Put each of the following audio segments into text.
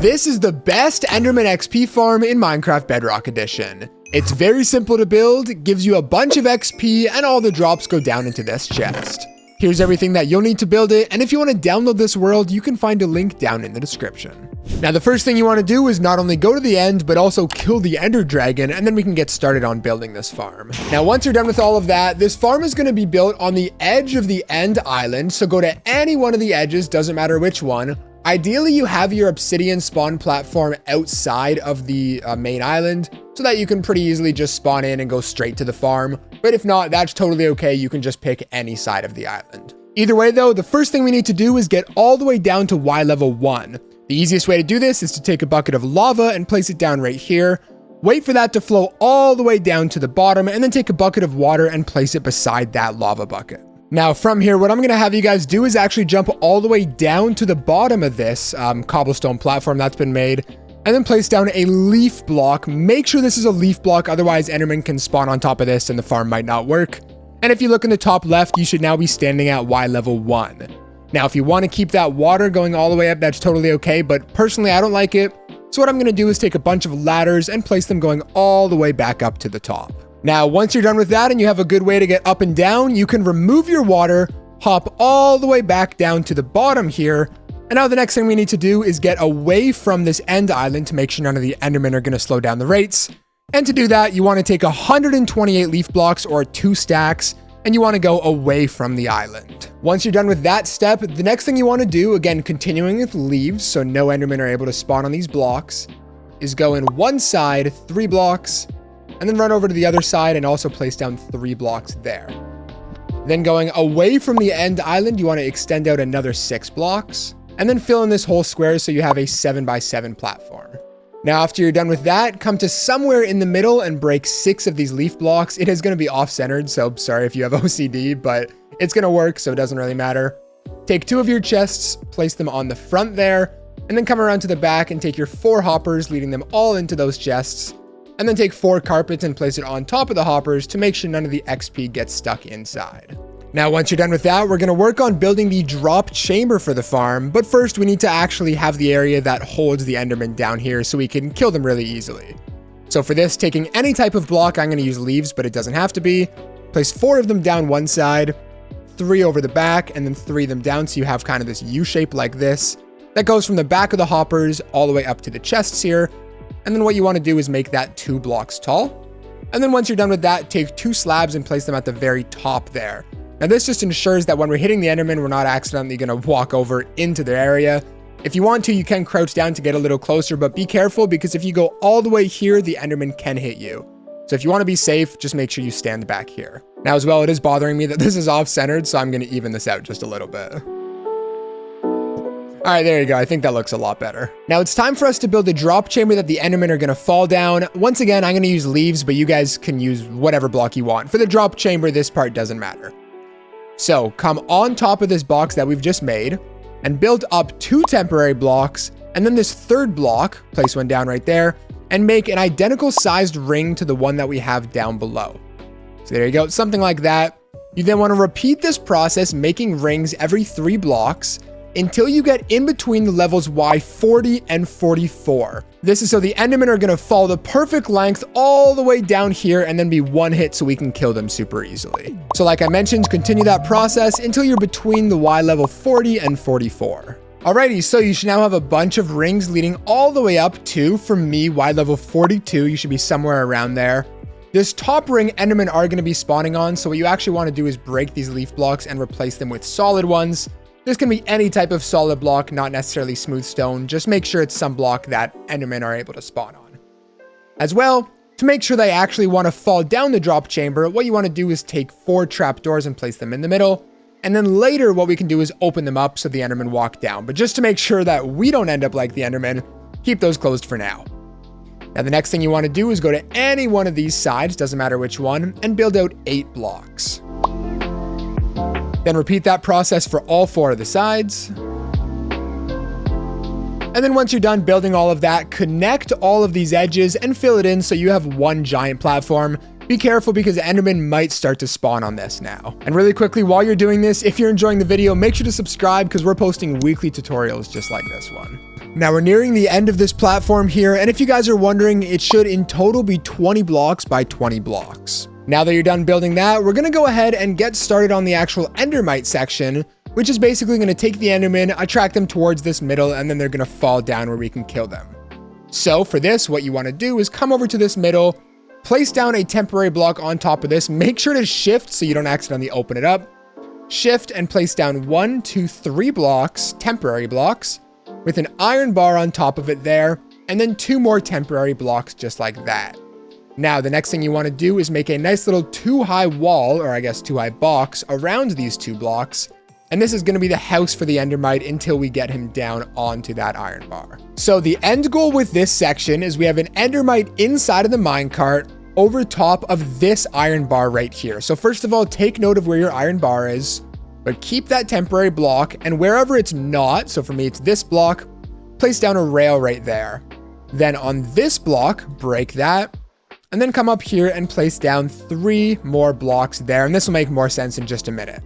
This is the best Enderman XP farm in Minecraft Bedrock Edition. It's very simple to build, gives you a bunch of XP, and all the drops go down into this chest. Here's everything that you'll need to build it, and if you want to download this world, you can find a link down in the description. Now, the first thing you want to do is not only go to the end, but also kill the Ender Dragon, and then we can get started on building this farm. Now, once you're done with all of that, this farm is going to be built on the edge of the end island, so go to any one of the edges, doesn't matter which one. Ideally, you have your obsidian spawn platform outside of the main island so that you can pretty easily just spawn in and go straight to the farm. But if not, that's totally okay. You can just pick any side of the island. Either way though, the first thing we need to do is get all the way down to Y level 1. The easiest way to do this is to take a bucket of lava and place it down right here. Wait for that to flow all the way down to the bottom and then take a bucket of water and place it beside that lava bucket. Now from here, what I'm going to have you guys do is actually jump all the way down to the bottom of this cobblestone platform that's been made, and then place down a leaf block. Make sure this is a leaf block, otherwise Enderman can spawn on top of this and the farm might not work. And if you look in the top left, you should now be standing at Y level 1. Now, if you want to keep that water going all the way up, that's totally okay, but personally I don't like it. So what I'm going to do is take a bunch of ladders and place them going all the way back up to the top. Now, once you're done with that and you have a good way to get up and down, you can remove your water, hop all the way back down to the bottom here. And now the next thing we need to do is get away from this end island to make sure none of the Endermen are going to slow down the rates. And to do that, you want to take 128 leaf blocks or 2 stacks, and you want to go away from the island. Once you're done with that step, the next thing you want to do, again, continuing with leaves so no Endermen are able to spawn on these blocks, is go in one side, 3 blocks, and then run over to the other side and also place down 3 blocks there. Then going away from the end island, you want to extend out another 6 blocks and then fill in this whole square so you have a 7x7 platform. Now, after you're done with that, come to somewhere in the middle and break 6 of these leaf blocks. It is going to be off-centered, so sorry if you have OCD, but it's going to work, so it doesn't really matter. Take 2 of your chests, place them on the front there, and then come around to the back and take your 4 hoppers, leading them all into those chests. And then take 4 carpets and place it on top of the hoppers to make sure none of the XP gets stuck inside. Now, once you're done with that, we're going to work on building the drop chamber for the farm. But first, we need to actually have the area that holds the Enderman down here so we can kill them really easily. So for this, taking any type of block, I'm going to use leaves, but it doesn't have to be. Place 4 of them down one side, 3 over the back, and then 3 of them down so you have kind of this U shape like this. That goes from the back of the hoppers all the way up to the chests here. And then what you want to do is make that 2 blocks tall. And then once you're done with that, take 2 slabs and place them at the very top there. Now this just ensures that when we're hitting the Enderman, we're not accidentally going to walk over into their area. If you want to, you can crouch down to get a little closer, but be careful because if you go all the way here, the Enderman can hit you. So if you want to be safe, just make sure you stand back here. Now as well, it is bothering me that this is off-centered, so I'm going to even this out just a little bit. All right, there you go. I think that looks a lot better. Now it's time for us to build a drop chamber that the Endermen are going to fall down. Once again, I'm going to use leaves, but you guys can use whatever block you want. For the drop chamber, this part doesn't matter. So come on top of this box that we've just made and build up 2 temporary blocks. And then this 3rd block, place one down right there and make an identical sized ring to the one that we have down below. So there you go. Something like that. You then want to repeat this process, making rings every 3 blocks until you get in between the levels Y40 and 44. This is so the Endermen are going to fall the perfect length all the way down here and then be 1 hit so we can kill them super easily. So like I mentioned, continue that process until you're between the Y level 40 and 44. Alrighty, so you should now have a bunch of rings leading all the way up to, for me, Y level 42. You should be somewhere around there. This top ring Endermen are going to be spawning on, so what you actually want to do is break these leaf blocks and replace them with solid ones. This can be any type of solid block, not necessarily smooth stone. Just make sure it's some block that Endermen are able to spawn on. As well, to make sure they actually want to fall down the drop chamber, what you want to do is take 4 trapdoors and place them in the middle. And then later, what we can do is open them up so the Endermen walk down. But just to make sure that we don't end up like the Endermen, keep those closed for now. Now, the next thing you want to do is go to any one of these sides, doesn't matter which one, and build out 8 blocks. Then repeat that process for all 4 of the sides. And then once you're done building all of that, connect all of these edges and fill it in so you have one giant platform. Be careful because Enderman might start to spawn on this now. And really quickly, while you're doing this, if you're enjoying the video, make sure to subscribe because we're posting weekly tutorials just like this one. Now we're nearing the end of this platform here, and if you guys are wondering, it should in total be 20 blocks by 20 blocks. Now that you're done building that, we're gonna go ahead and get started on the actual Endermite section, which is basically gonna take the Enderman, attract them towards this middle, and then they're gonna fall down where we can kill them. So for this, what you wanna do is come over to this middle, place down a temporary block on top of this, make sure to shift so you don't accidentally open it up. Shift and place down 1, 2, 3 blocks, temporary blocks, with an iron bar on top of it there, and then 2 more temporary blocks just like that. Now, the next thing you want to do is make a nice little 2-high wall, or I guess 2-high box, around these 2 blocks, and this is going to be the house for the Endermite until we get him down onto that iron bar. So the end goal with this section is we have an Endermite inside of the minecart over top of this iron bar right here. So first of all, take note of where your iron bar is, but keep that temporary block, and wherever it's not, so for me it's this block, place down a rail right there. Then on this block, break that, and then come up here and place down 3 more blocks there, and this will make more sense in just a minute.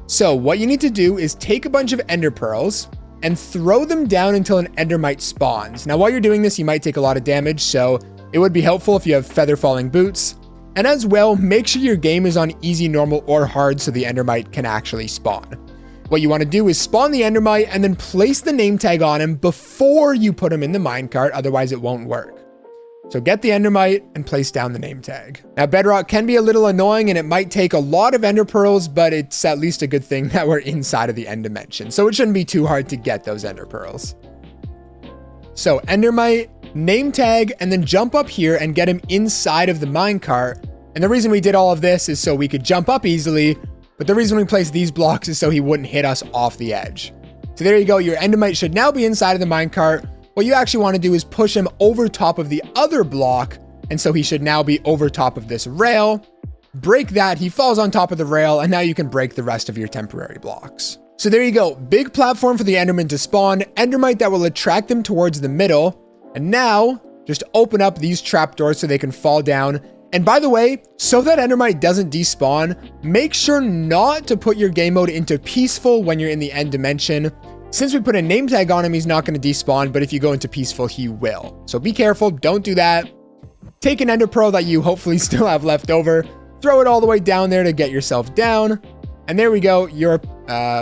So what you need to do is take a bunch of ender pearls and throw them down until an Endermite spawns. Now while you're doing this, you might take a lot of damage, so it would be helpful if you have feather falling boots. And as well, make sure your game is on easy, normal, or hard so the Endermite can actually spawn. What you want to do is spawn the Endermite and then place the name tag on him before you put him in the minecart, otherwise it won't work. So get the Endermite and place down the name tag. Now Bedrock can be a little annoying and it might take a lot of ender pearls, but it's at least a good thing that we're inside of the end dimension. So it shouldn't be too hard to get those ender pearls. So Endermite, name tag, and then jump up here and get him inside of the minecart. And the reason we did all of this is so we could jump up easily, but the reason we placed these blocks is so he wouldn't hit us off the edge. So there you go, your Endermite should now be inside of the minecart. What you actually want to do is push him over top of the other block, and so he should now be over top of this rail. Break that, he falls on top of the rail, and now you can break the rest of your temporary blocks. So there you go, big platform for the Enderman to spawn, Endermite that will attract them towards the middle, and now just open up these trapdoors so they can fall down. And by the way, so that Endermite doesn't despawn, make sure not to put your game mode into peaceful when you're in the end dimension. Since we put a name tag on him, he's not going to despawn, but if you go into peaceful, he will. So be careful, don't do that. Take an ender pearl that you hopefully still have left over, throw it all the way down there to get yourself down. And there we go, your,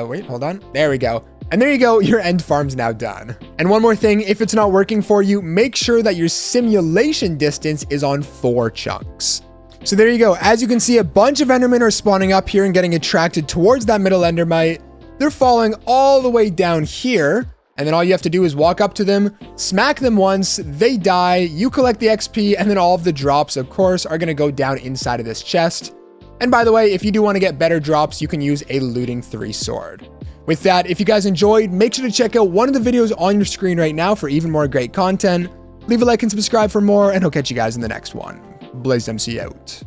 wait, hold on. There we go. And there you go, your end farm's now done. And one more thing, if it's not working for you, make sure that your simulation distance is on 4 chunks. So there you go. As you can see, a bunch of Endermen are spawning up here and getting attracted towards that middle Endermite. They're falling all the way down here. And then all you have to do is walk up to them, smack them once, they die, you collect the XP, and then all of the drops, of course, are going to go down inside of this chest. And by the way, if you do want to get better drops, you can use a looting 3 sword. With that, if you guys enjoyed, make sure to check out one of the videos on your screen right now for even more great content. Leave a like and subscribe for more, and I'll catch you guys in the next one. BlazedMC out.